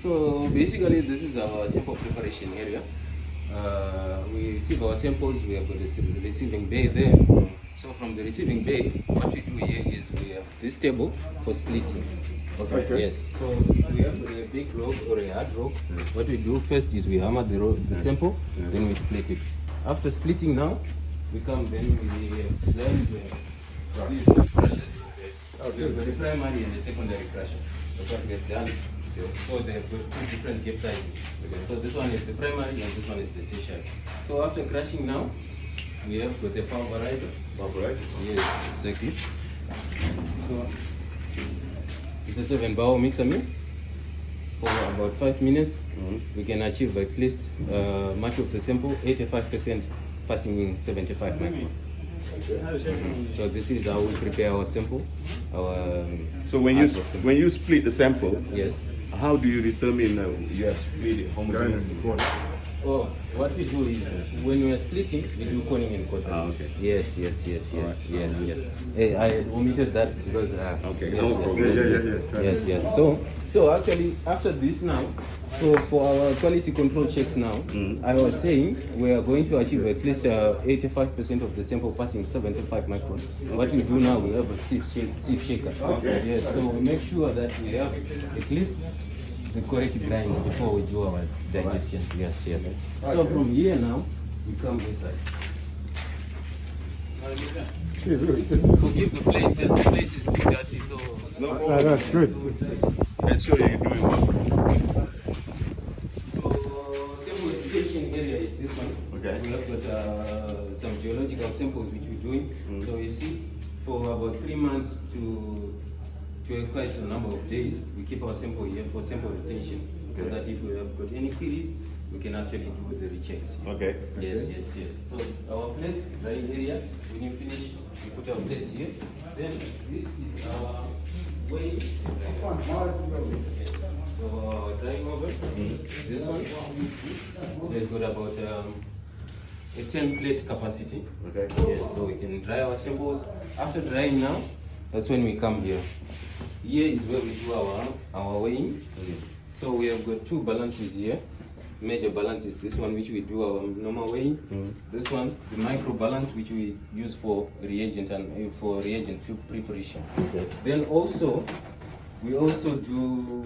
So basically, this is our sample preparation area. We receive our samples. We have got the receiving bay there. So from the receiving bay, what we do here is we have this table for splitting. Okay. Yes. So we have a big rope or a hard rope. What we do first is we hammer the sample, then we split it. After splitting now, we come then we blend these crushers. We have got the primary and the secondary crusher. That's what we have done. So they have got two different gap sizes. So this one is the primary and this one is the tertiary. So after crushing now, we have got the pulverizer. Pulverizer? Yes, exactly. So it's a 7-bar mixer mill. For about 5 minutes, we can achieve at least much of the sample, 85% passing in 75 micron. So this is how we prepare our sample. So when you split the sample, yes. How do you determine you have split it homogeneously? Oh, what we do is when we are splitting, we do coning and quartering. Okay. Yes. Hey, I omitted that because okay. Yes. So actually after this now, so for our quality control checks now, I was saying we are going to achieve at least 85% of the sample passing 75 micron. What we do now, we have a sieve shaker. Okay. Yes, so we make sure that we have at least the correct grinds before we do our digestion. Yes. So from here now, we come inside. Forgive the place is too dusty, so... No, that's good. Let's show you you're doing well. So, sample education area is this one. Okay. We have got some geological samples which we're doing. So you see, for about 3 months to quite a number of days, we keep our sample here for sample retention. So that if we have got any queries, we can actually do the rechecks. Okay. Yes. So our plates drying area, when you finish, we put our plates here. Then this is our weighing. Yes. So our drying oven, this one, there's got about a 10 plate capacity. Okay. Yes, so we can dry our samples. After drying now, that's when we come here. Here is where we do our weighing. So we have got two balances here. Major balance is this one which we do our normal weighing. This one, the micro balance which we use for reagent and for reagent preparation. Okay. Then also, we also do,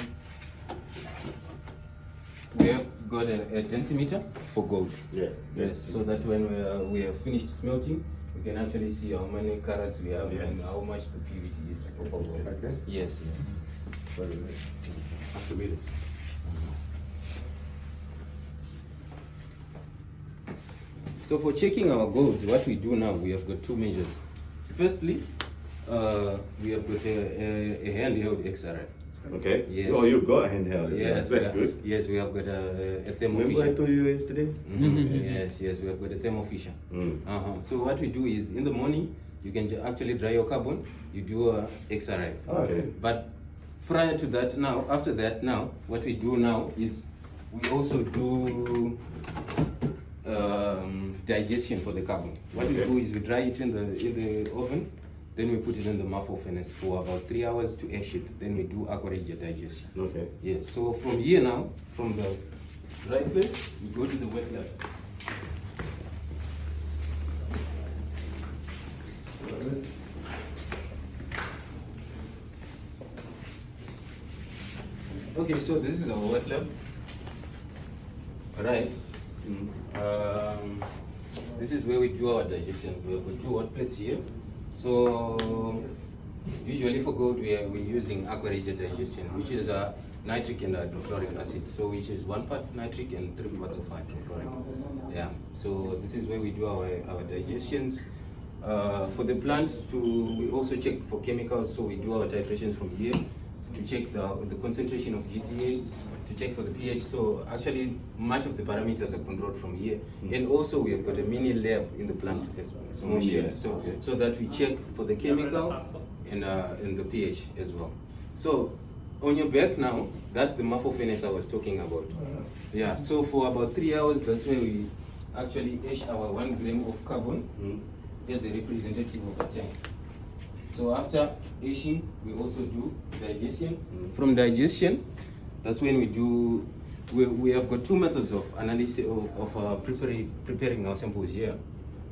we have got a densimeter for gold. Yes, so that when we have finished smelting, we can actually see how many carats we have and how much the purity is for gold. Okay. Yes. After meters. So for checking our gold, what we do now, we have got two measures. Firstly, we have got a handheld XRI. Okay. Yes. Oh, you've got a handheld. Yes, That's good. Yes, we have got a thermo Remember I fisher. told you yesterday? Yes, we have got a thermo fisher. So what we do is in the morning, you can actually dry your carbon, you do a XRI. Okay. But prior to that now, after that now, what we do now is we also do digestion for the carbon. What we do is we dry it in the oven, then we put it in the muffle furnace for about 3 hours to ash it. Then we do aquaregia digestion. Okay. Yes. So from here now, from the dry place, we go to the wet lab. Okay, so this is our wet lab. Right. This is where we do our digestions. We have two hot plates here. So usually for gold we're using aquaregia digestion, which is a nitric and hydrochloric acid. So which is 1 part nitric and 3 parts of hydrochloric. Yeah. So this is where we do our digestions. For the plants, we also check for chemicals. So we do our titrations from here to check the concentration of GTA, to check for the pH. So actually much of the parameters are controlled from here. And also we have got a mini lab in the plant as well, small shed. So that we check for the chemical and the pH as well. So on your back now, that's the muffle furnace I was talking about. Yeah, so for about 3 hours, that's where we actually ash our 1 gram of carbon as a representative of a tank. So after ashing, we also do digestion. From digestion, That's when we do. We have got two methods of analysis of preparing our samples here.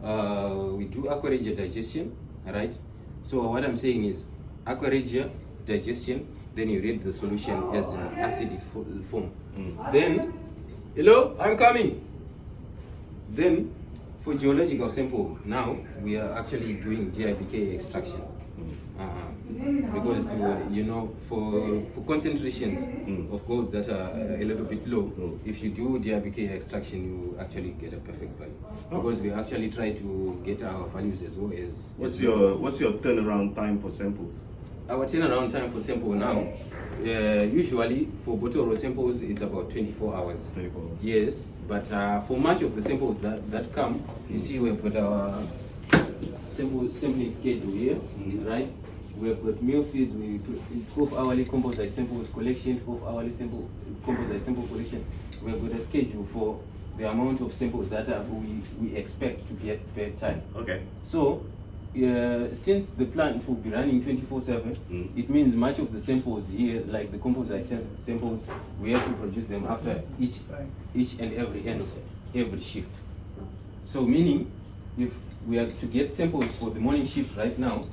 We do aquaregia digestion, right? So what I'm saying is aquaregia digestion. Then you read the solution as an acidic form. Then, hello, I'm coming. Then, for geological sample, now we are actually doing GIBK extraction. Because for concentrations of gold that are a little bit low, if you do GIBK extraction, you actually get a perfect value. Because we actually try to get our values as well as. What's your turnaround time for samples? Our turnaround time for sample now, usually for bottle roll samples, it's about 24 hours. 24 hours. Yes, but for much of the samples that come, you see we've got our sampling schedule here, right? We've got meal feeds, we 12-hourly composite samples collection, 12-hourly composite sample collection. We've got a schedule for the amount of samples that we expect to get per time. Okay. So, since the plant will be running 24/7, it means much of the samples here, like the composite samples, we have to produce them after each and every end of every shift. So meaning, if we are to get samples for the morning shift right now,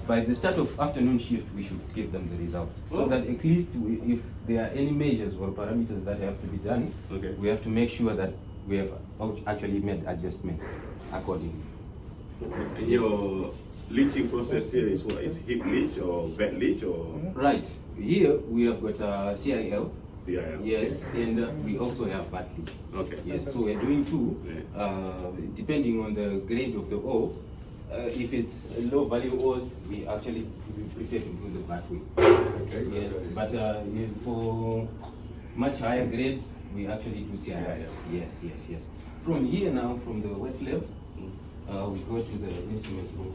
by the start of afternoon shift, we should give them the results. So that at least if there are any measures or parameters that have to be done, we have to make sure that we have actually made adjustments accordingly. And your leaching process here is what? Is heap leach or wet leach or? Right. Here we have got CIL. CIL. Yes, and we also have VAT leach. Okay. Yes, so we're doing two, depending on the grade of the ore. If it's low value ores, we prefer to do the VAT way. Okay. Yes, but for much higher grades, we actually do CIL. Yes. From here now, from the wet lab, we go to the instruments room.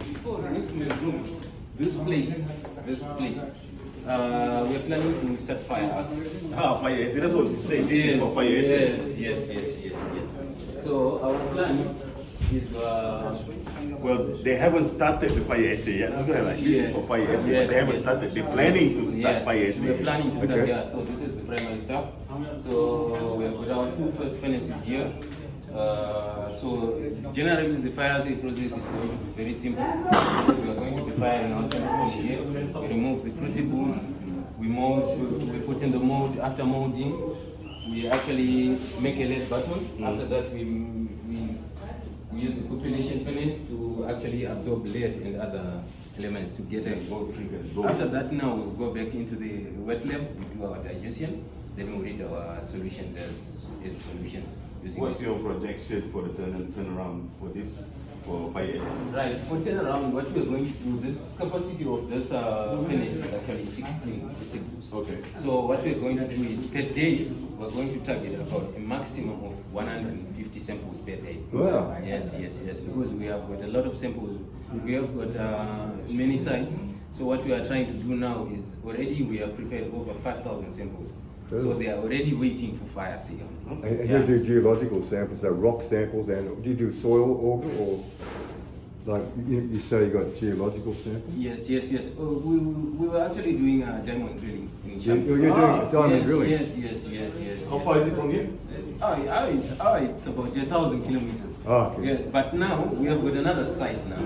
Before the instruments room, this place, we're planning to start fire assay. Fire assay. That's what you say. This is for fire assay. Yes. So our plan is. Well, they haven't started the fire assay yet. That's like this is for fire assay. But they haven't started. They're planning to start fire assay. We're planning to start. Yeah. So this is the primary stuff. So we have got our two furnaces here. So generally the fire assay process is going to be very simple. We are going to be firing our sample from here. We remove the crucibles, we mold, we put in the mold. After molding, we actually make a lead button. After that, we use the population furnace to actually absorb lead and other elements to get a gold treatment. After that, now we'll go back into the wet lab, we do our digestion, then we read our solutions as solutions. What's your projection for the turnaround for this, for fire assay? Right, for turnaround, what we're going to do, this capacity of this furnace is actually 16 receptors. Okay. So what we're going to do is, per day, we're going to target about a maximum of 150 samples per day. Wow. Yes, because we have got a lot of samples. We have got many sites. So what we are trying to do now is, already we have prepared over 5,000 samples. So they are already waiting for fire assay. And you do geological samples, so rock samples, and do you do soil auger or like you say you got geological samples? Yes. We were actually doing diamond drilling in China. You're doing diamond drilling? Yes. How far is it from here? It's about 1,000 kilometers. Okay. Yes, but now we have got another site now.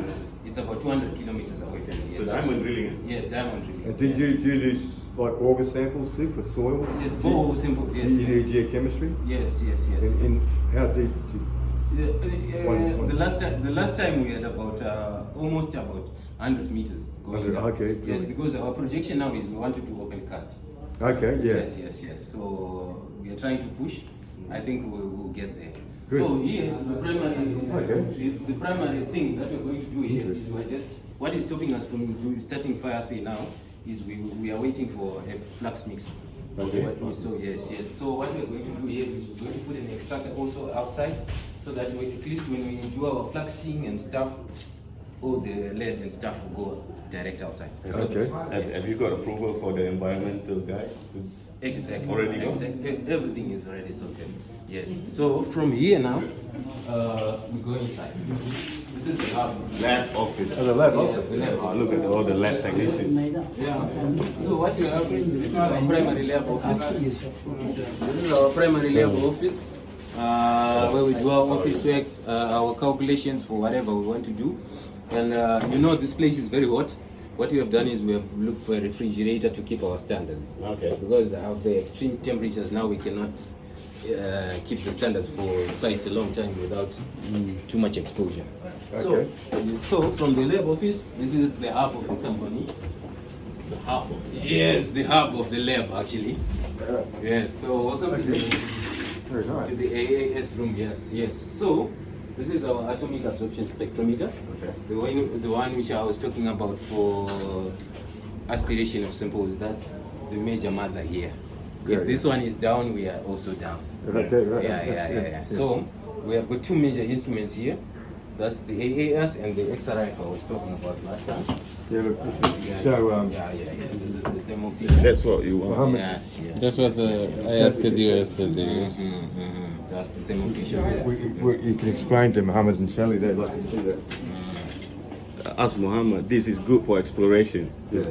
It's about 200 kilometers away from here. So diamond drilling? Yes, diamond drilling. And did you do like auger samples too for soil? Yes, borehole samples. Yes. You do geochemistry? Yes. And how deep? The last time we had about almost about 100 meters going down. Okay. Yes, because our projection now is we want to do open cast. Okay. Yeah. Yes. So we are trying to push. I think we'll get there. Good. So here, the primary thing that we're going to do here is what is stopping us from starting fire assay now is we are waiting for a flux mix. Okay. So yes. So what we're going to do here is we're going to put an extractor also outside, so that at least when we do our fluxing and stuff, all the lead and stuff will go direct outside. Okay. Have you got approval for the environmental guys? Exactly. Already go? Everything is already sorted. Yes. So from here now, we go inside. This is the lab. Lab office. Oh, the lab Yes, office. the lab. Oh, look at all the lab technicians. Yeah. So what you have is this is our primary lab office. This is our primary lab office where we do our office works, our calculations for whatever we want to do. And you know this place is very hot. What we have done is we have looked for a refrigerator to keep our standards. Okay. Because of the extreme temperatures now we cannot keep the standards for quite a long time without too much exposure. Okay. So from the lab office, this is the hub of the company. The hub? Yes, the hub of the lab actually. Yes, so welcome to Very to nice. the AAS room, yes, yes. So this is our atomic absorption spectrometer. Okay. The one which I was talking about for aspiration of samples, that's the major mother here. Yeah, If this one is down, we are also down. Okay, right. Yeah. So we have got two major instruments here. That's the AAS and the XRF I was talking about last time. Yeah, look, this is, so, Yeah. This is the thermometer. That's what you want. Muhammad, Yes. That's what I asked you yesterday. That's the thermometer. you can explain to Mohammed and Shelley, they'd like to see that. Ask Muhammad, this is good for exploration. Yeah.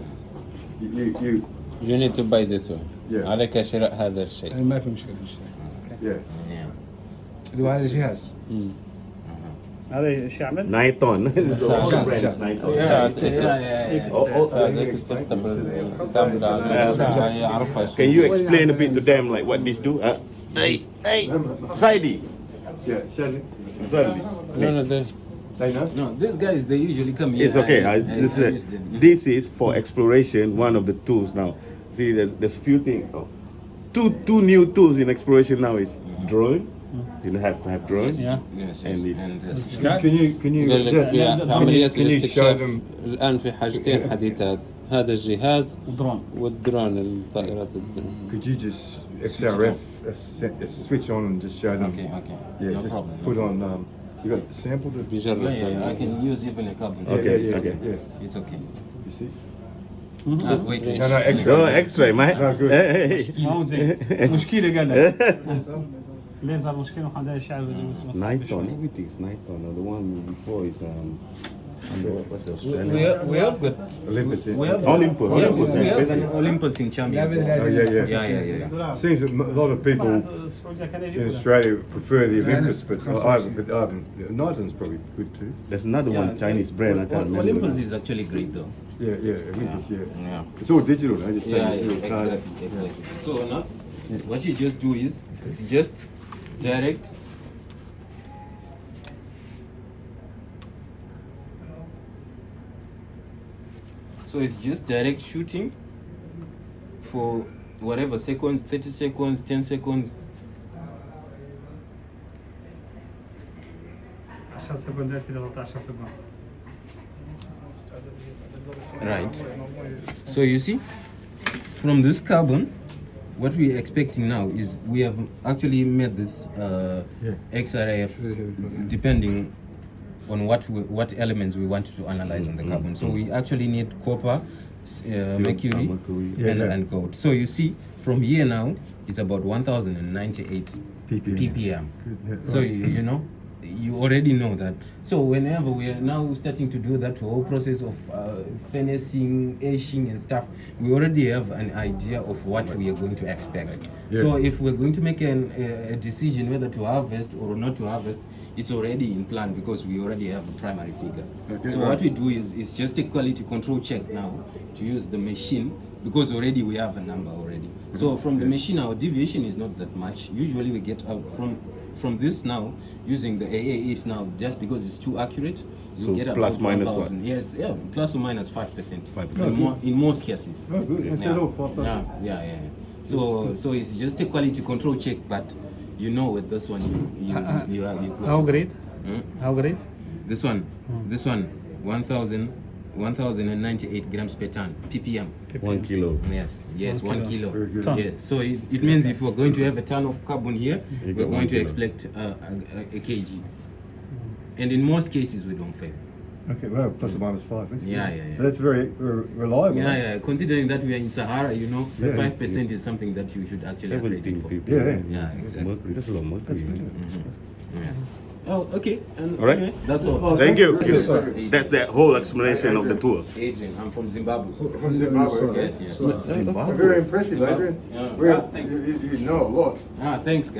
You, You need to buy this one. Yeah. عليك شراء هذا الشيء. ما في مشكله بالشيء. yeah. اللي هو هذا الجهاز. هذا ايش يعمل؟ 9 ton. Yeah. هذاك تستقبل تعمل على يعرفها شيء. Can you explain a bit to them like what this do? Hey, Saidi. Yeah, Shelley, No, they know? No, these guys they usually come here. It's okay. I This use is them. this is for exploration. One of the tools now. See, there's a few things. Oh. Two new tools in exploration now is drone. You have to have drones. Yeah. Yes, And yes. this. And this. Can you, قال لك في عملية can you show الاستكشاف them? الآن في حاجتين حديثات، هذا الجهاز ودرون. والدرون الطائرات الدرون. Could you just XRF switch on and just show them? Okay. Yeah, No just problem. put on. You got a sample to. بيجرب. Yeah. I can use even a carbon. Okay, yeah, okay. Yeah. It's okay. You see? Wait. No, extra. Oh, X-ray, mate. No, good. Hey. ما هو زين مشكله قال لك ليزر مشكله وحدا يشعل 9 ton. Everything is 9 ton. The one before is what's the We have got. Olympus. We have. Olympus. We have, Olympus we is have expensive. an Olympus in Chami as well. Oh, yeah. Yeah. Seems that a lot of people السعوديه كان in يجيبوا Australia prefer the Olympus, but Niton's probably good too. There's another one Chinese brand. I can't remember. Olympus now. is actually great though. Yeah, Olympus, yeah. Yeah. It's all digital now, just take Yeah, a little card. exactly. So now, what you just do is, it's just direct. So it's just direct shooting for whatever seconds, 30 seconds, 10 seconds. 10 سكندات الى 13 سكند. Right. So you see, from this carbon, what we're expecting now is we have actually made this XRF depending on what elements we want to analyze on the carbon. So we actually need copper, mercury, and gold. So you see, from here now, it's about 1,098 ppm. So you know, you already know that. So whenever we are now starting to do that whole process of finessing, etching and stuff, we already have an idea of what we are going to expect. So if we're going to make a decision whether to harvest or not to harvest, it's already in plan because we already have a primary figure. So what we do is it's just a quality control check now to use the machine because already we have a number already. So from the machine, our deviation is not that much. Usually we get out from this now, using the AAEs now, just because it's too accurate, you So get about plus minus 1,000. what? Yes, yeah, plus or minus 5%. 5%. In most cases. Oh, good. Instead of 4,000. Yeah. So it's just a quality control check, but you know with this one you How great? Hmm? How great? This one, 1,098 grams per ton, ppm. 1 kilo. Yes, 1 kilo. Very good. Ton. Yeah. So it means if we're going to have a ton of carbon here, You we're got going 1 to kilo. expect a kg. And in most cases, we don't fail. Okay, well, plus or minus 5. That's Yeah, good. yeah. So that's very reliable. Yeah. Considering that we are in Sahara, you know, Yeah. 5% is something that you should actually accredit 17 for. ppm. Yeah. Yeah, exactly. Mercury. That's a lot of mercury. That's good. Yeah. Oh, okay. And All right. anyway, that's all. Thank you. Adrian. That's the whole explanation of the tour. Adrian, I'm from Zimbabwe. From Zimbabwe. Yes, yes. Very impressive, Adrian. Yeah. Very- Thanks. you know a lot. Thanks, guys.